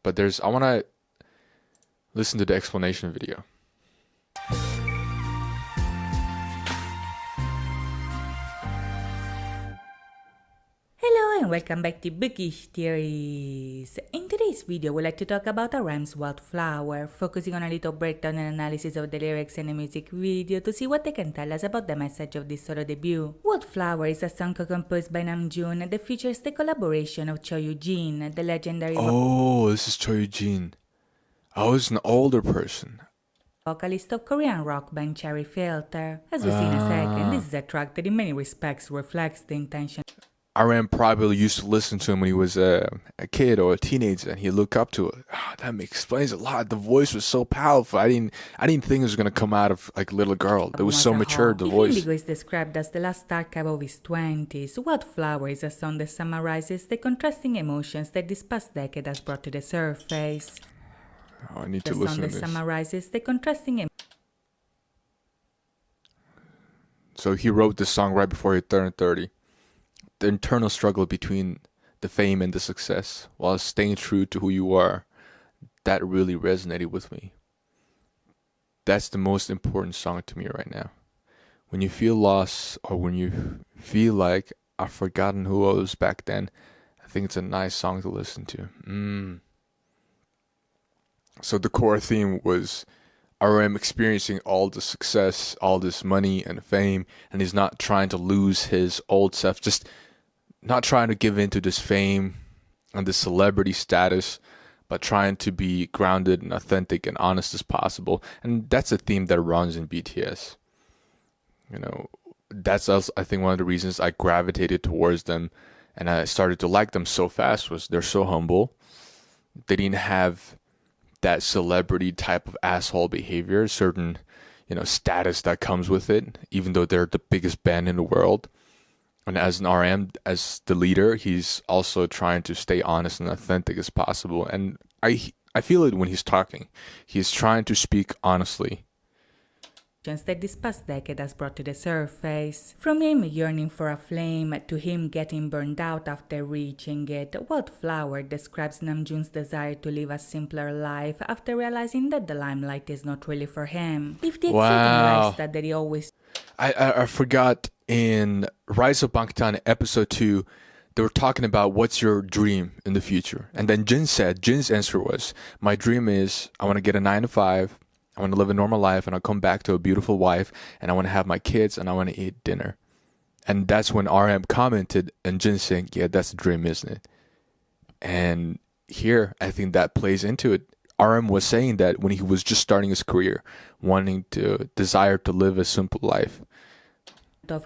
But I want to listen to the explanation video. Hello and welcome back to Bookish Theories. In today's video, we'd like to talk about Aram's Wildflower, focusing on a little breakdown and analysis of the lyrics and the music video to see what they can tell us about the message of this solo debut. Wildflower is a song composed by Namjoon that features the collaboration of Cho Yoo-jin, the legendary Oh, this is Cho Yoo-jin. I was an older person. vocalist of Korean rock band Cherry Filter. As we'll see in a second, this is a track that in many respects reflects the intention RM probably used to listen to him when he was a kid or a teenager, and he looked up to it. That explains a lot. The voice was so powerful. I didn't think it was gonna come out of like a little girl. It was so mature. The voice. Indigo is described as the last archive of his 20s. Wildflower is a song that summarizes the contrasting emotions that this past decade has brought to the surface. I need to listen to this. The song that summarizes the contrasting So he wrote this song right before he turned 30. The internal struggle between the fame and the success while staying true to who you are, that really resonated with me. That's the most important song to me right now. When you feel lost or when you feel like I've forgotten who I was back then, I think it's a nice song to listen to. So the core theme was RM experiencing all the success, all this money and fame, and he's not trying to lose his old self, just not trying to give in to this fame and this celebrity status, but trying to be grounded and authentic and honest as possible. And that's a theme that runs in BTS. You know, that's also, I think, one of the reasons I gravitated towards them and I started to like them so fast was they're so humble. They didn't have that celebrity type of asshole behavior, certain, status that comes with it, even though they're the biggest band in the world. And as an RM, as the leader, he's also trying to stay honest and authentic as possible. And I feel it when he's talking. He's trying to speak honestly. that this past decade has brought to the surface. From him yearning for a flame to him getting burned out after reaching it, Wildflower describes Namjoon's desire to live a simpler life after realizing that the limelight is not really for him. If the exciting lifestyle that he always... I forgot in Rise of Bangtan episode 2, they were talking about what's your dream in the future. And then Jin's answer was, my dream is I want to get a 9 to 5. I want to live a normal life and I'll come back to a beautiful wife and I want to have my kids and I want to eat dinner. And that's when RM commented and Jin saying, yeah, that's the dream, isn't it? And here, I think that plays into it. RM was saying that when he was just starting his career, wanting to desire to live a simple life.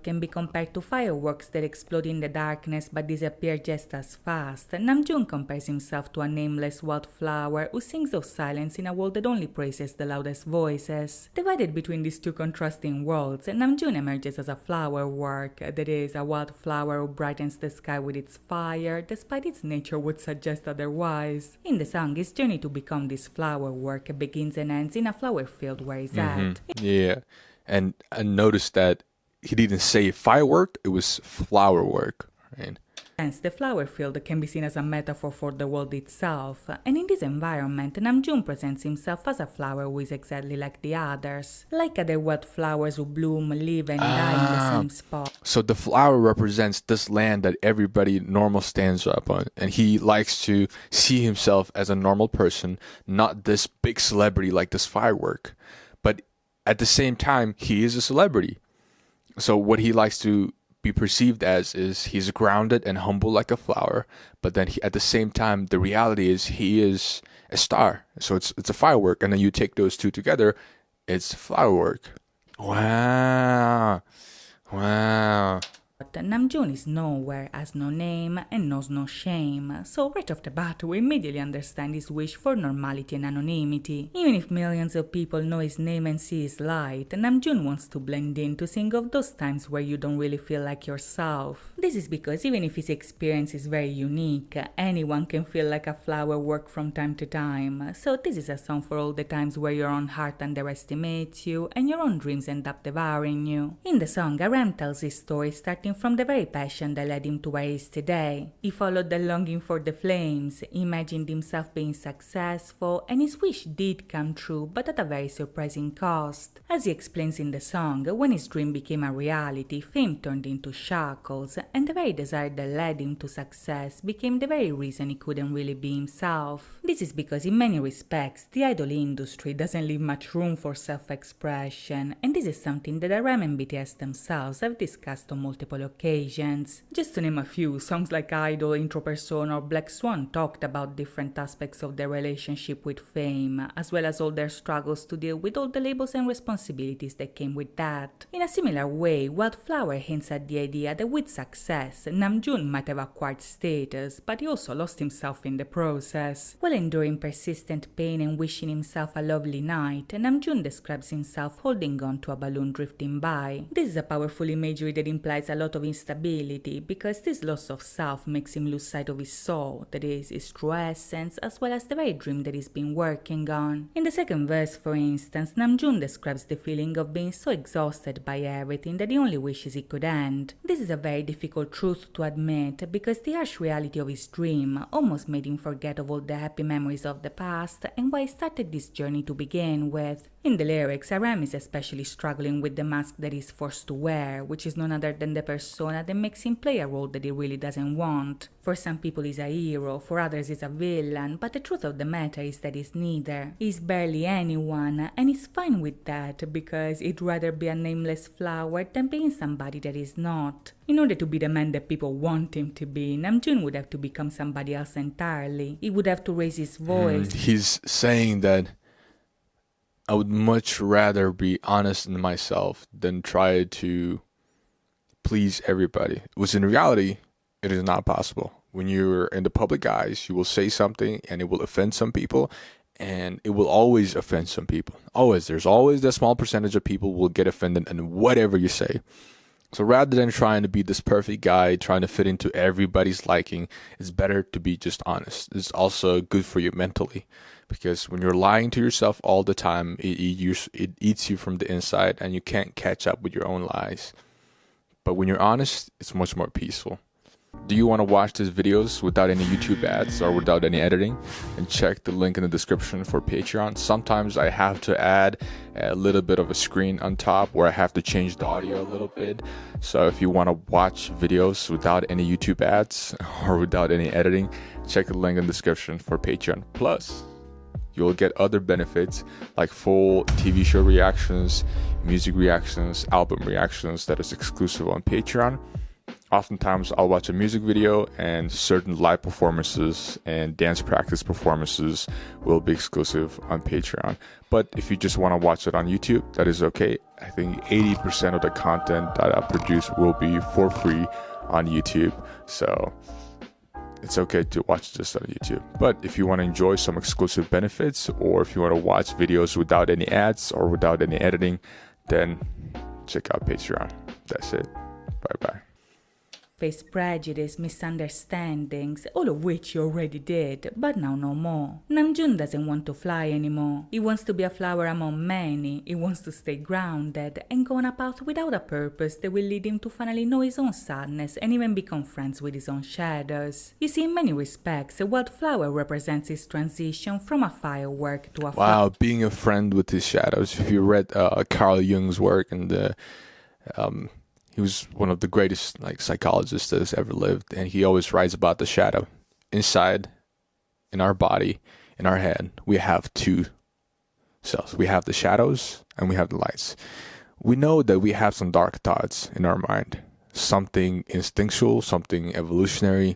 Can be compared to fireworks that explode in the darkness but disappear just as fast. Namjoon compares himself to a nameless wildflower who sings of silence in a world that only praises the loudest voices. Divided between these two contrasting worlds, Namjoon emerges as a flower work, that is, a wildflower who brightens the sky with its fire, despite its nature would suggest otherwise. In the song, his journey to become this flower work begins and ends in a flower field where he's at. Yeah, and I noticed that he didn't say firework, it was flower work, right? Hence, the flower field can be seen as a metaphor for the world itself, and in this environment, Namjoon presents himself as a flower who is exactly like the others. Like other wildflowers who bloom, live, and die in the same spot. So the flower represents this land that everybody normal stands up on, and he likes to see himself as a normal person, not this big celebrity like this firework. But at the same time, he is a celebrity. So what he likes to be perceived as is he's grounded and humble like a flower, but then at the same time, the reality is he is a star. So it's a firework, and then you take those two together, it's flower work. Wow. Namjoon is nowhere, has no name, and knows no shame, so right off the bat we immediately understand his wish for normality and anonymity. Even if millions of people know his name and see his light, Namjoon wants to blend in, to sing of those times where you don't really feel like yourself. This is because even if his experience is very unique, anyone can feel like a flower work from time to time, so this is a song for all the times where your own heart underestimates you and your own dreams end up devouring you. In the song, Aram tells his story starting originating from the very passion that led him to where he is today. He followed the longing for the flames, imagined himself being successful, and his wish did come true, but at a very surprising cost. As he explains in the song, when his dream became a reality, fame turned into shackles, and the very desire that led him to success became the very reason he couldn't really be himself. This is because in many respects, the idol industry doesn't leave much room for self-expression, and this is something that RM and BTS themselves have discussed on multiple occasions. Just to name a few, songs like Idol, Intro Persona, or Black Swan talked about different aspects of their relationship with fame, as well as all their struggles to deal with all the labels and responsibilities that came with that. In a similar way, Wildflower hints at the idea that with success, Namjoon might have acquired status, but he also lost himself in the process. While enduring persistent pain and wishing himself a lovely night, Namjoon describes himself holding on to a balloon drifting by. This is a powerful imagery that implies a lot of instability, because this loss of self makes him lose sight of his soul, that is, his true essence, as well as the very dream that he's been working on. In the second verse, for instance, Namjoon describes the feeling of being so exhausted by everything that he only wishes it could end. This is a very difficult truth to admit, because the harsh reality of his dream almost made him forget of all the happy memories of the past and why he started this journey to begin with. In the lyrics, RM is especially struggling with the mask that he's forced to wear, which is none other than the persona that makes him play a role that he really doesn't want. For some people he's a hero, for others he's a villain, but the truth of the matter is that he's neither. He's barely anyone, and he's fine with that, because he'd rather be a nameless flower than being somebody that he's not. In order to be the man that people want him to be, Namjoon would have to become somebody else entirely. He would have to raise his voice. He's saying that I would much rather be honest in myself than try to please everybody. Which in reality, it is not possible. When you're in the public eyes, you will say something and it will offend some people, and it will always offend some people. Always. There's always that small percentage of people who will get offended in whatever you say. So rather than trying to be this perfect guy, trying to fit into everybody's liking, it's better to be just honest. It's also good for you mentally, because when you're lying to yourself all the time, it eats you from the inside and you can't catch up with your own lies. But when you're honest, it's much more peaceful. Do you want to watch these videos without any YouTube ads or without any editing? And check the link in the description for Patreon. Sometimes I have to add a little bit of a screen on top where I have to change the audio a little bit. So if you want to watch videos without any YouTube ads or without any editing, check the link in the description for Patreon. Plus, you'll get other benefits like full TV show reactions, music reactions, album reactions that is exclusive on Patreon. Oftentimes I'll watch a music video, and certain live performances and dance practice performances will be exclusive on Patreon. But if you just want to watch it on YouTube, that is okay. I think 80% of the content that I produce will be for free on YouTube. So it's okay to watch this on YouTube. But if you want to enjoy some exclusive benefits, or if you want to watch videos without any ads or without any editing, then check out Patreon. That's it. Bye-bye. Face prejudice, misunderstandings, all of which you already did, but now no more. Namjoon doesn't want to fly anymore. He wants to be a flower among many. He wants to stay grounded and go on a path without a purpose that will lead him to finally know his own sadness and even become friends with his own shadows. You see, in many respects, Wildflower represents his transition from a firework to a Wow, being a friend with his shadows. If you read Carl Jung's work, and he was one of the greatest psychologists that has ever lived, and he always writes about the shadow. Inside, in our body, in our head, we have two selves. We have the shadows and we have the lights. We know that we have some dark thoughts in our mind, something instinctual, something evolutionary,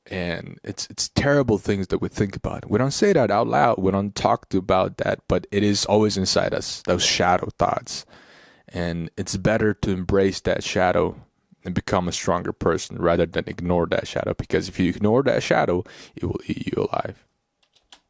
and it's terrible things that we think about. We don't say that out loud. We don't talk about that, but it is always inside us, those shadow thoughts. And it's better to embrace that shadow and become a stronger person rather than ignore that shadow, because if you ignore that shadow, it will eat you alive.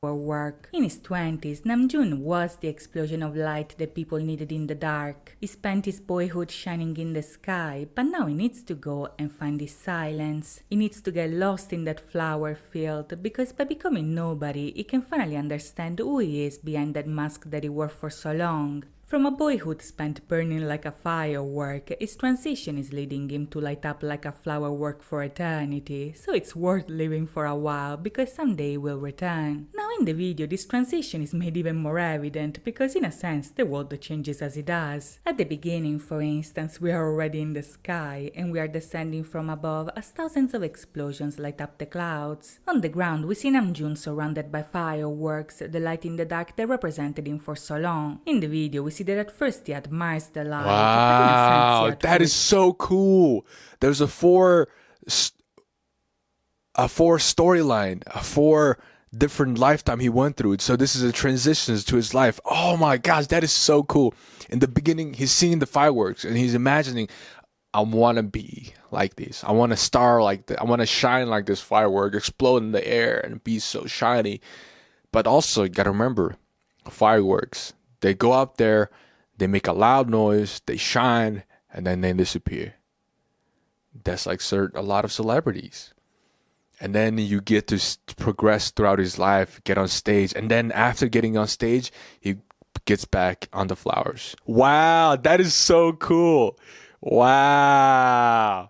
Work. In his 20s, Namjoon was the explosion of light that people needed in the dark. He spent his boyhood shining in the sky, but now he needs to go and find his silence. He needs to get lost in that flower field, because by becoming nobody, he can finally understand who he is behind that mask that he wore for so long. From a boyhood spent burning like a firework, his transition is leading him to light up like a flowerwork for eternity, so it's worth living for a while because someday he will return. Now in the video, this transition is made even more evident because in a sense the world changes as it does. At the beginning, for instance, we are already in the sky and we are descending from above as thousands of explosions light up the clouds. On the ground, we see Namjoon surrounded by fireworks, the light in the dark that represented him for so long. In the video, we see that at first he admires the light, but in a sense Wow, that is so cool. There's a four storyline, a four different lifetime he went through. So this is a transition to his life. Oh my gosh, that is so cool. In the beginning, he's seeing the fireworks and he's imagining, I want to be like this. I want to star like this. I want to shine like this firework, explode in the air and be so shiny. But also, you got to remember, fireworks, they go up there, they make a loud noise, they shine, and then they disappear. That's like a lot of celebrities. And then you get to progress throughout his life, get on stage, and then after getting on stage, he gets back on the flowers. Wow, that is so cool. Wow.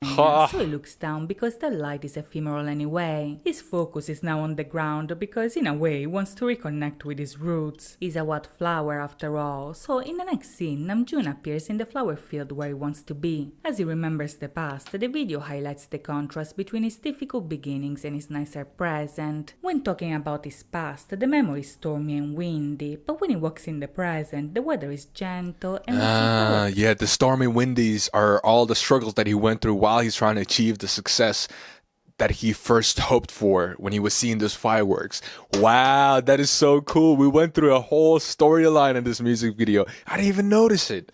So he looks down because the light is ephemeral anyway. His focus is now on the ground because in a way he wants to reconnect with his roots. He's a wildflower after all, so in the next scene Namjoon appears in the flower field where he wants to be. As he remembers the past, the video highlights the contrast between his difficult beginnings and his nicer present. When talking about his past, the memory is stormy and windy, but when he walks in the present, the weather is gentle and yeah, the stormy windies are all the struggles that he went through while he's trying to achieve the success that he first hoped for when he was seeing those fireworks. Wow, that is so cool. We went through a whole storyline in this music video. I didn't even notice it.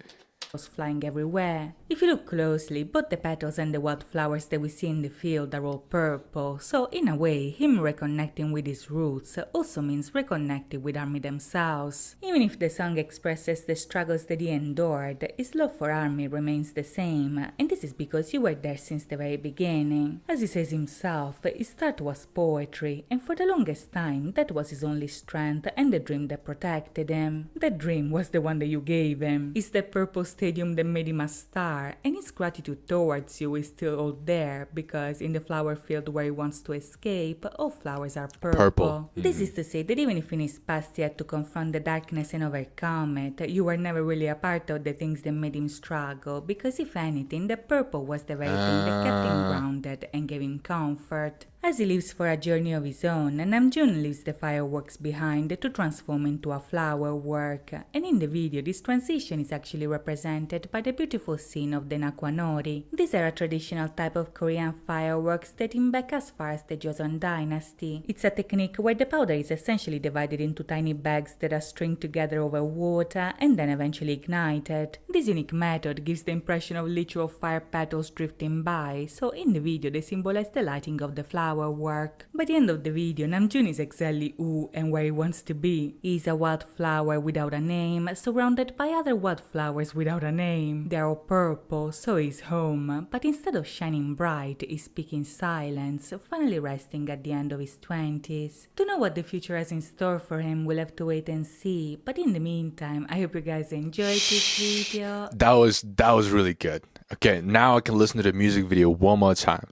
Flying everywhere. If you look closely, both the petals and the wildflowers that we see in the field are all purple, so in a way, him reconnecting with his roots also means reconnecting with ARMY themselves. Even if the song expresses the struggles that he endured, his love for ARMY remains the same, and this is because you were there since the very beginning. As he says himself, his start was poetry, and for the longest time, that was his only strength and the dream that protected him. That dream was the one that you gave him. It's the purple stadium that made him a star, and his gratitude towards you is still all there because in the flower field where he wants to escape, all flowers are purple. This is to say that even if in his past he had to confront the darkness and overcome it, you were never really a part of the things that made him struggle because if anything, the purple was the very thing that kept him grounded and gave him comfort. As he leaves for a journey of his own, Namjoon leaves the fireworks behind to transform into a flower work, and in the video this transition is actually represented by the beautiful scene of the Nakwanori. These are a traditional type of Korean fireworks dating back as far as the Joseon dynasty. It's a technique where the powder is essentially divided into tiny bags that are stringed together over water and then eventually ignited. This unique method gives the impression of literal fire petals drifting by, so in the video they symbolize the lighting of the flower work. By the end of the video, Namjoon is exactly who and where he wants to be. He is a wildflower without a name, surrounded by other wildflowers without a name. They are all purple, so he's home, but instead of shining bright, he's speaking silence, finally resting at the end of his 20s. To know what the future has in store for him, we'll have to wait and see, but in the meantime, I hope you guys enjoyed this video. That was really good. Okay, now I can listen to the music video one more time.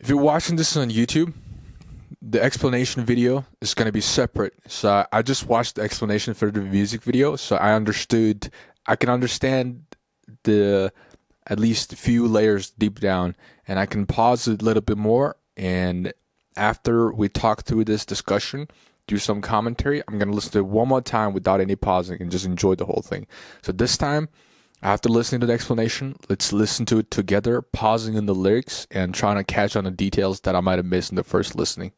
If you're watching this on YouTube, the explanation video is going to be separate. So I just watched the explanation for the music video, so I can understand the at least a few layers deep down, and I can pause it a little bit more, and after we talk through this discussion, do some commentary, I'm going to listen to it one more time without any pausing and just enjoy the whole thing. So this time, after listening to the explanation, let's listen to it together, pausing in the lyrics and trying to catch on the details that I might have missed in the first listening.